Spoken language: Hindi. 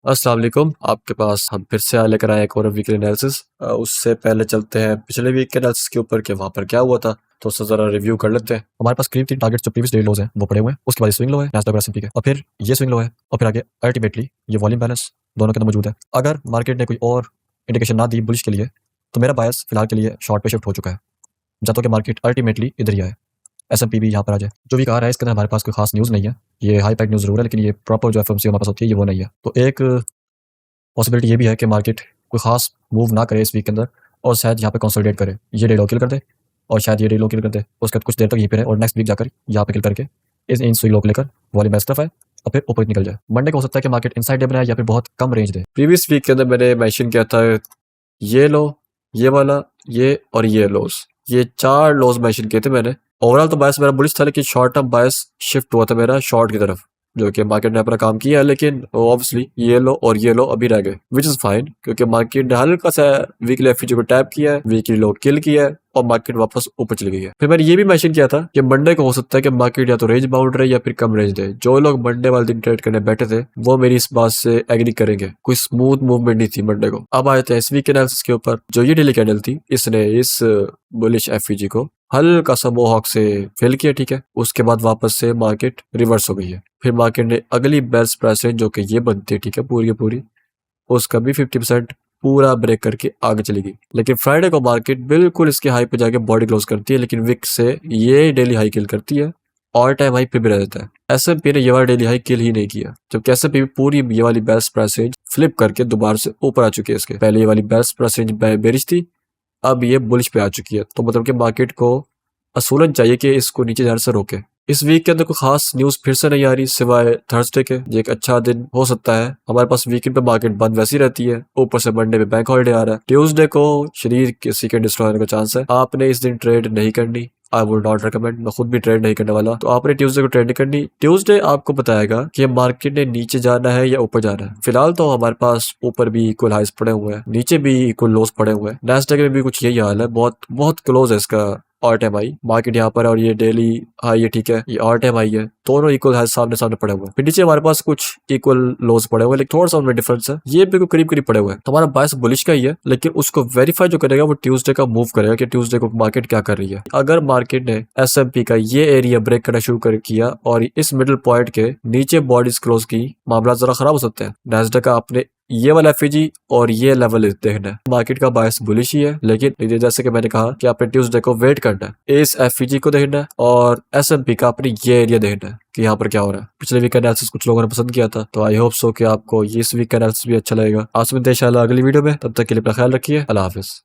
अस्सलाम वालेकुम। आपके पास हम फिर से लेकर आए एक और वीकली एनालिसिस। उससे पहले चलते हैं पिछले वीक के एनालिसिस के ऊपर कि वहाँ पर क्या हुआ था, तो उससे ज़रा रिव्यू कर लेते हैं। हमारे पास करीब 3 टारगेट्स जो प्रीवियस डे लोज हैं वो पड़े हुए हैं। उसके बाद स्विंग लो है नैस्डैक और एस&पी के, और फिर ये स्विंग लो है, और फिर आगे अल्टीमेटली ये वॉल्यूम बैलेंस दोनों के अंदर मौजूद है। अगर मार्केट ने कोई और इंडिकेशन ना दी बुलिश के लिए, तो मेरा बायस फिलहाल के लिए शॉर्ट पे शिफ्ट हो चुका है, जब तक कि मार्केट अल्टीमेटली इधर ही आए, एस&पी भी यहाँ पर आ जाए। जो भी कहा रहा है इसके अंदर हमारे पास कोई खास न्यूज़ नहीं है। ये हाई पैक न्यूज़ जरूर है, लेकिन ये प्रॉपर जो एफएमसी हमारे पास होती है ये वो नहीं है। तो एक पॉसिबिलिटी ये भी है कि मार्केट कोई खास मूव ना करे इस वीक के अंदर, और शायद यहाँ पे कंसोलिडेट करे, ये डे लो किल कर दे, और शायद ये डे लो किल कर दे, उसके बाद कुछ देर तक यहीं पे रहे और नेक्स्ट वीक जाकर यहाँ पे किल करके इस इन स्विंग लो को लेकर वॉल्यूम बेस्ट तरफ है और फिर ऊपर निकल जाए। मंडे को हो सकता है कि मार्केट इनसाइड डे बनाए या फिर बहुत कम रेंज दे। प्रीवियस वीक के अंदर मैंने मेंशन किया था ये लो, ये वाला, ये और ये लोस, ये 4 लोस मेंशन किए थे मैंने। ओवरऑल तो बायस मेरा बुलिश था, लेकिन शॉर्ट टर्म बायस शिफ्ट हुआ था मेरा शॉर्ट की तरफ, जो कि मार्केट ने अपना काम किया है। लेकिन ऑब्वियसली ये लो और ये लो अभी रह गए, विच इज फाइन, क्योंकि मार्केट ने हल्का सा वीकली एफईजी को टैप किया है, वीकली लो किल किया है और मार्केट वापस ऊपर चली गई है। फिर मैंने ये भी मेंशन किया था कि मंडे को हो सकता है कि मार्केट या तो रेंज बाउंड रहे या फिर कम रेंज दे। जो लोग मंडे वाले दिन ट्रेड करने बैठे थे वो मेरी इस बात से एग्री करेंगे, कोई स्मूथ मूवमेंट नहीं थी मंडे को। अब आए थे इस वीक एनालिसिस के ऊपर। जो ये डेली कैंडल थी, इसने इस बुलिश एफईजी को हल्का सा मोहॉक से फिल किया, ठीक है। उसके बाद वापस से मार्केट रिवर्स हो गई है। फिर मार्केट ने अगली बेस्ट प्राइस रेंज जो कि ये बनती है, ठीक है, पूरी की पूरी, उसका भी 50% पूरा ब्रेक करके आगे चली गई। लेकिन फ्राइडे को मार्केट बिल्कुल इसके हाई पे जाके बॉडी क्लोज करती है, लेकिन विक से ये डेली हाई किल करती है, ऑल टाइम हाई पे भी रह जाता है। एस&पी ने ये वाला डेली हाई किल ही नहीं किया, जबकि एस&पी पूरी ये वाली बेस्ट प्राइस रेंज फ्लिप करके दोबारा से ऊपर आ चुकी है। इसके पहले ये वाली बेस्ट प्राइस रेंज बेरिश थी, अब ये बुलिश पे आ चुकी है। तो मतलब कि मार्केट को असूलन चाहिए कि इसको नीचे जाने से रोके। इस वीक के अंदर कोई खास न्यूज फिर से नहीं आ रही सिवाय थर्सडे के, ये एक अच्छा दिन हो सकता है। हमारे पास वीकेंड पे मार्केट बंद वैसी रहती है, ऊपर से मंडे पे बैंक हॉलिडे आ रहा है। ट्यूसडे को शरीर किसी के डिस्ट्रॉय होने का चांस है। आपने इस दिन ट्रेड नहीं करनी, आई वुड नॉट रिकमेंड। मैं खुद भी ट्रेड नहीं करने वाला, तो आपने ट्यूसडे को ट्रेड नहीं करनी। ट्यूसडे आपको बताएगा कि मार्केट ने नीचे जाना है या ऊपर जाना है। फिलहाल तो हमारे पास ऊपर भी इक्वल हाइस पड़े हुए हैं, नीचे भी इक्वल लोस पड़े हुए हैं। नैस्डैक में भी कुछ यही हाल है, बहुत बहुत क्लोज है इसका ऑल टाइम हाई मार्केट यहाँ पर, और ये डेली हाई है, ठीक है, ये ऑल टाइम हाई है। दोनों इक्वल हाई सामने सामने पड़े हुए हैं। फिर नीचे हमारे पास कुछ इक्वल लोज पड़े हुए हैं, लेकिन थोड़ा सा उनमें डिफरेंस है, ये बिल्कुल करीब करीब पड़े हुए हैं। तो हमारा बायस बुलिश का ही है, लेकिन उसको वेरीफाई जो करेगा वो ट्यूसडे का मूव करेगा कि ट्यूसडे को मार्केट क्या कर रही है। अगर मार्केट ने एस&पी का ये एरिया ब्रेक करना शुरू कर किया और इस मिडिल पॉइंट के नीचे बॉडीज क्लोज की, मामला जरा खराब हो सकते हैं। नैस्डैक का आपने ये वाला एफईजी और ये लेवल देखना है। मार्केट का बायस बुलिश ही है, लेकिन जैसे कि मैंने कहा कि आपने ट्यूसडे को वेट करना है, इस एफईजी को देखना है और एस&पी का अपने ये एरिया देखना है कि यहाँ पर क्या हो रहा है। पिछले वीक का एनालिसिस कुछ लोगों ने पसंद किया था, तो आई होप सो कि आपको इस वीक का एनालिसिस भी अच्छा लगेगा। आज मिलते हैं इंशाल्लाह अगली वीडियो में, तब तक के लिए अपना ख्याल रखिए। अल्लाह हाफिज।